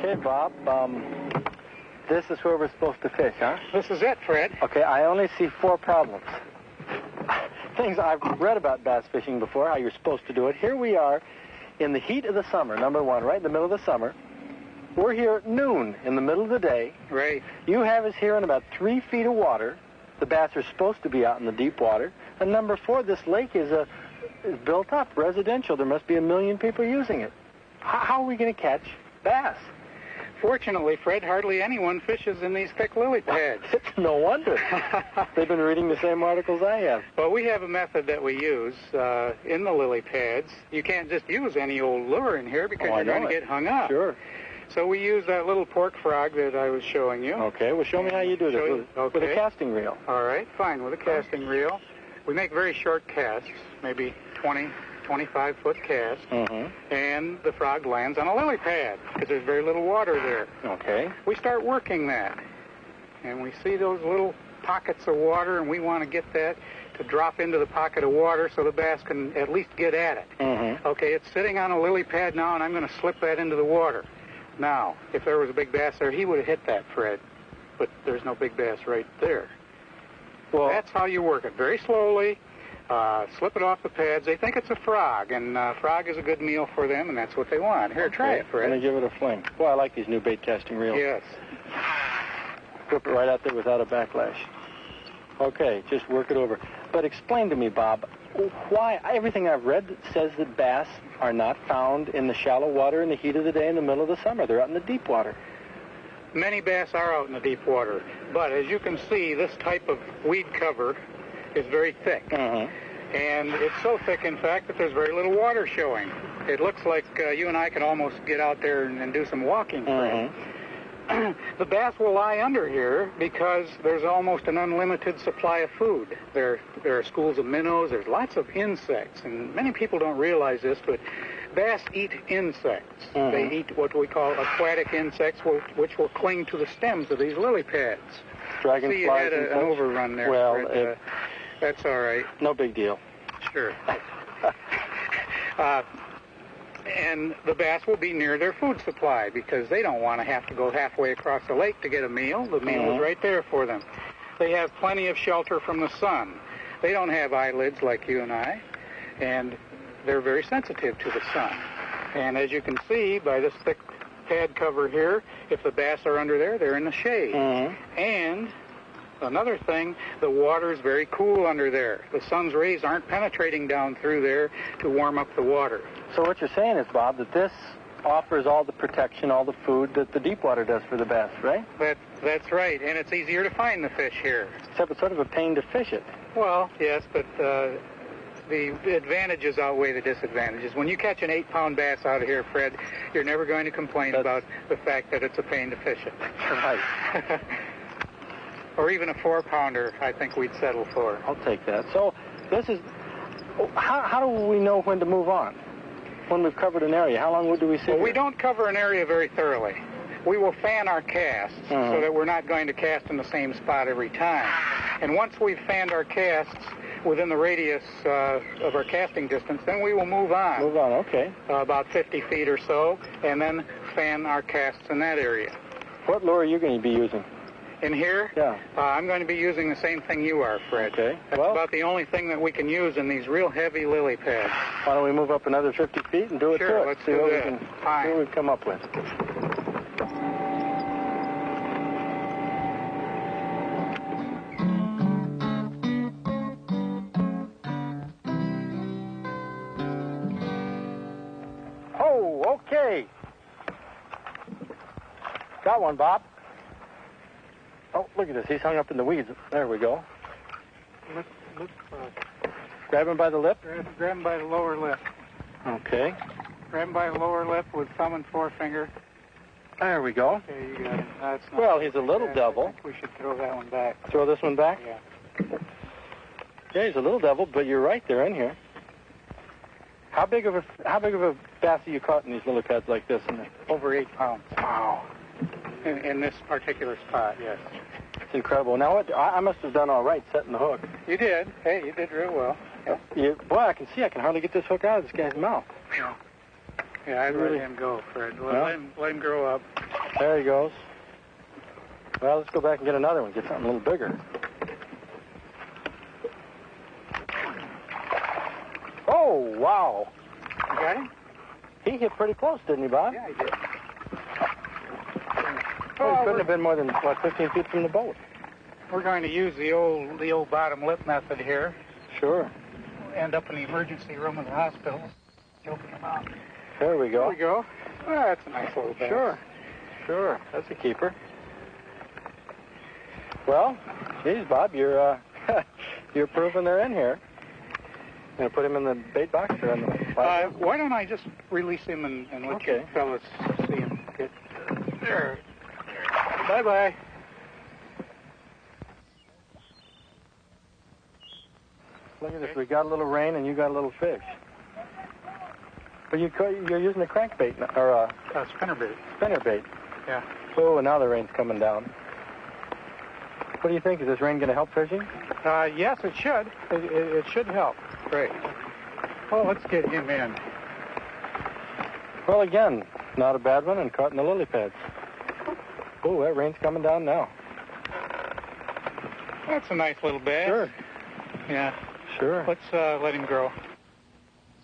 Okay, Bob. This is where we're supposed to fish, huh? This is it, Fred. Okay, I only see 4 problems. Things I've read about bass fishing before, how you're supposed to do it. Here we are in the heat of the summer, number one, right in the middle of the summer. We're here at noon in the middle of the day. Right. You have us here in about 3 feet of water. The bass are supposed to be out in the deep water. And number 4, this lake is built up, residential. There must be 1 million people using it. How are we going to catch bass? Fortunately, Fred, hardly anyone fishes in these thick lily pads. No wonder. They've been reading the same articles I have. Well, we have a method that we use in the lily pads. You can't just use any old lure in here because you're going to get hung up. Sure. So we use that little pork frog that I was showing you. Okay, well, show me how you do this with a casting reel. All right, fine, with a casting reel. We make very short casts, maybe 20, 25-foot casts, and the frog lands on a lily pad because there's very little water there. Okay. We start working that, and we see those little pockets of water, and we want to get that to drop into the pocket of water so the bass can at least get at it. Okay, it's sitting on a lily pad now, and I'm going to slip that into the water. Now, if there was a big bass there, he would have hit that, Fred, but there's no big bass right there. Well, that's how you work it, very slowly. Slip it off the pads. They think it's a frog, and frog is a good meal for them, and that's what they want. Here, try it, Fred. Let me give it a fling. Well, I like these new bait casting reels. Yes. Whip it right out there without a backlash. Okay, just work it over. But explain to me, Bob, why everything I've read says that bass are not found in the shallow water in the heat of the day in the middle of the summer. They're out in the deep water. Many bass are out in the deep water, but as you can see, this type of weed cover is very thick. And it's so thick, in fact, that there's very little water showing. It looks like you and I can almost get out there and do some walking. The bass will lie under here because there's almost an unlimited supply of food. There are schools of minnows, there's lots of insects, and many people don't realize this, but bass eat insects. They eat what we call aquatic insects, which will cling to the stems of these lily pads. Dragonflies. See, you had an overrun there. Well, Fred. That's all right. No big deal. Sure. And the bass will be near their food supply because they don't want to have to go halfway across the lake to get a meal. The meal is right there for them. They have plenty of shelter from the sun. They don't have eyelids like you and I, and they're very sensitive to the sun. And as you can see by this thick pad cover here, if the bass are under there, they're in the shade. And another thing, the water is very cool under there. The sun's rays aren't penetrating down through there to warm up the water. So what you're saying is, Bob, that this offers all the protection, all the food that the deep water does for the bass, right? That's right, and it's easier to find the fish here. Except it's sort of a pain to fish it. Well, yes, but the advantages outweigh the disadvantages. When you catch an 8-pound bass out of here, Fred, you're never going to complain about the fact that it's a pain to fish it. Right. Or even a 4-pounder, I think we'd settle for. I'll take that. So this is, how do we know when to move on? When we've covered an area, how long do we sit Well, we here? don't cover an area very thoroughly. We will fan our casts so that we're not going to cast in the same spot every time. And once we've fanned our casts within the radius of our casting distance, then we will move on. Move on, okay. About 50 feet or so, and then fan our casts in that area. What lure are you going to be using? In here? Yeah. I'm going to be using the same thing you are, Fred. Okay. That's about the only thing that we can use in these real heavy lily pads. Why don't we move up another 50 feet and do it Sure, to it? let's see do what that. we can, Fine. see what we've come up with. Oh, okay. Got one, Bob. Oh, look at this. He's hung up in the weeds. There we go. Grab him by the lip? Grab him by the lower lip. Okay. Grab him by the lower lip with thumb and forefinger. There we go. Okay, you got it. That's not Well, he's a little devil. I think we should throw that one back. Throw this one back? Yeah. Yeah, he's a little devil, but you're right, they're in here. How big of a bass have you caught in these lily pads like this? Over 8 pounds. Wow. In this particular spot, yes. It's incredible. Now, I must have done all right setting the hook. You did. Hey, you did real well. Yeah. Boy, I can hardly get this hook out of this guy's mouth. Yeah. Yeah, I'd let him go, Fred. Let him grow up. There he goes. Well, let's go back and get another one. Get something a little bigger. Oh, wow. You got him? He hit pretty close, didn't he, Bob? Yeah, he did. Well, he couldn't have been more than, 15 feet from the boat. We're going to use the old bottom lip method here. Sure. We'll end up in the emergency room of the hospital. Open him out. There we go. There we go. Oh, that's a nice little bass. Sure. That's a keeper. Well, geez, Bob, you're you're proving they're in here. Gonna put him in the bait box or in the why don't I just release him and let you fellas see him get there. Bye-bye. Look at this. We got a little rain and you got a little fish. But you're using a crankbait or a spinnerbait. Spinnerbait. Yeah. Oh, and now the rain's coming down. What do you think? Is this rain going to help fishing? Yes, it should. It should help. Great. Well, let's get him in. Well, again, not a bad one and caught in the lily pads. Oh, that rain's coming down now. That's a nice little bass. Sure. Yeah. Sure. Let's let him grow.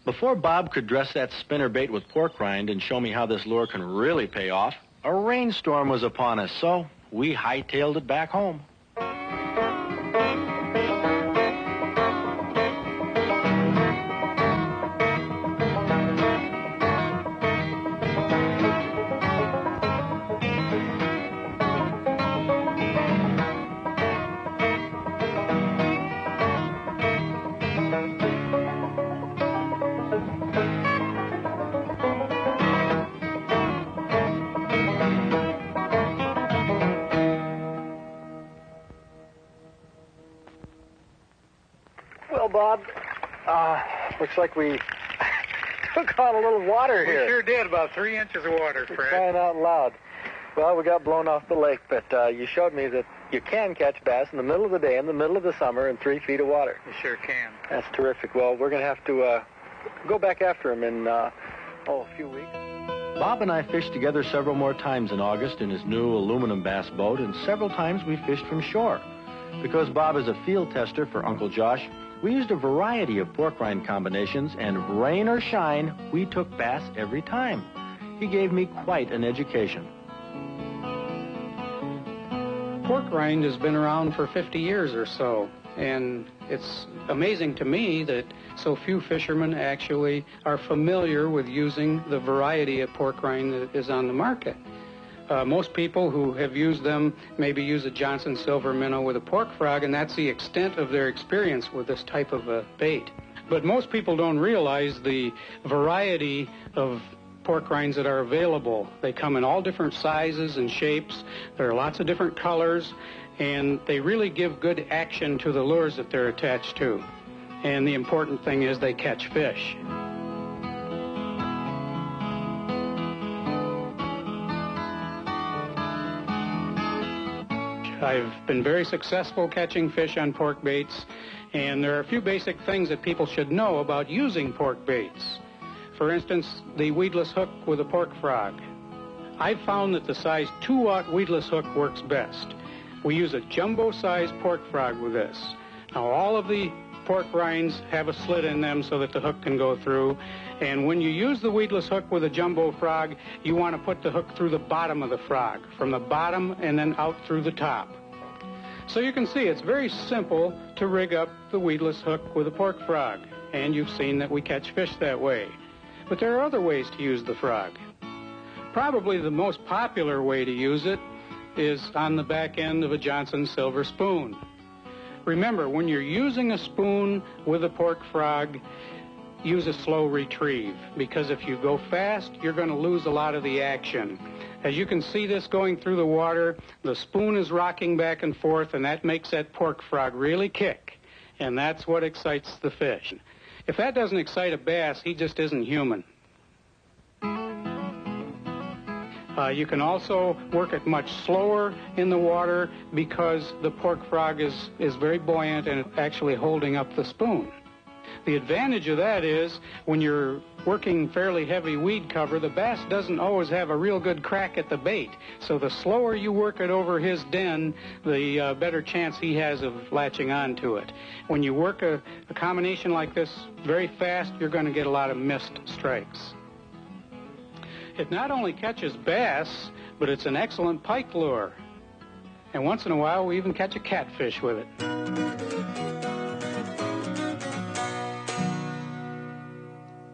Before Bob could dress that spinnerbait with pork rind and show me how this lure can really pay off, a rainstorm was upon us, so we hightailed it back home. Well, Bob, looks like we took on a little water here. We sure did, about 3 inches of water, Fred. Crying out loud. Well, we got blown off the lake, but you showed me that you can catch bass in the middle of the day, in the middle of the summer, in 3 feet of water. You sure can. That's terrific. Well, we're going to have to go back after him in, a few weeks. Bob and I fished together several more times in August in his new aluminum bass boat, and several times we fished from shore. Because Bob is a field tester for Uncle Josh, we used a variety of pork rind combinations, and rain or shine, we took bass every time. He gave me quite an education. Pork rind has been around for 50 years or so, and it's amazing to me that so few fishermen actually are familiar with using the variety of pork rind that is on the market. Most people who have used them maybe use a Johnson silver minnow with a pork frog, and that's the extent of their experience with this type of a bait. But most people don't realize the variety of pork rinds that are available. They come in all different sizes and shapes. There are lots of different colors, and they really give good action to the lures that they're attached to. And the important thing is they catch fish. I've been very successful catching fish on pork baits, and there are a few basic things that people should know about using pork baits. For instance, the weedless hook with a pork frog. I've found that the size 2/0 weedless hook works best. We use a jumbo-sized pork frog with this. Now, all of the pork rinds have a slit in them so that the hook can go through, and when you use the weedless hook with a jumbo frog, you want to put the hook through the bottom of the frog, from the bottom and then out through the top. So you can see it's very simple to rig up the weedless hook with a pork frog, and you've seen that we catch fish that way. But there are other ways to use the frog. Probably the most popular way to use it is on the back end of a Johnson silver spoon. Remember, when you're using a spoon with a pork frog, use a slow retrieve, because if you go fast, you're going to lose a lot of the action. As you can see this going through the water, the spoon is rocking back and forth, and that makes that pork frog really kick, and that's what excites the fish. If that doesn't excite a bass, he just isn't human. You can also work it much slower in the water because the pork frog is very buoyant and actually holding up the spoon. The advantage of that is when you're working fairly heavy weed cover, the bass doesn't always have a real good crack at the bait. So the slower you work it over his den, the better chance he has of latching on to it. When you work a combination like this very fast, you're going to get a lot of missed strikes. It not only catches bass, but it's an excellent pike lure. And once in a while, we even catch a catfish with it.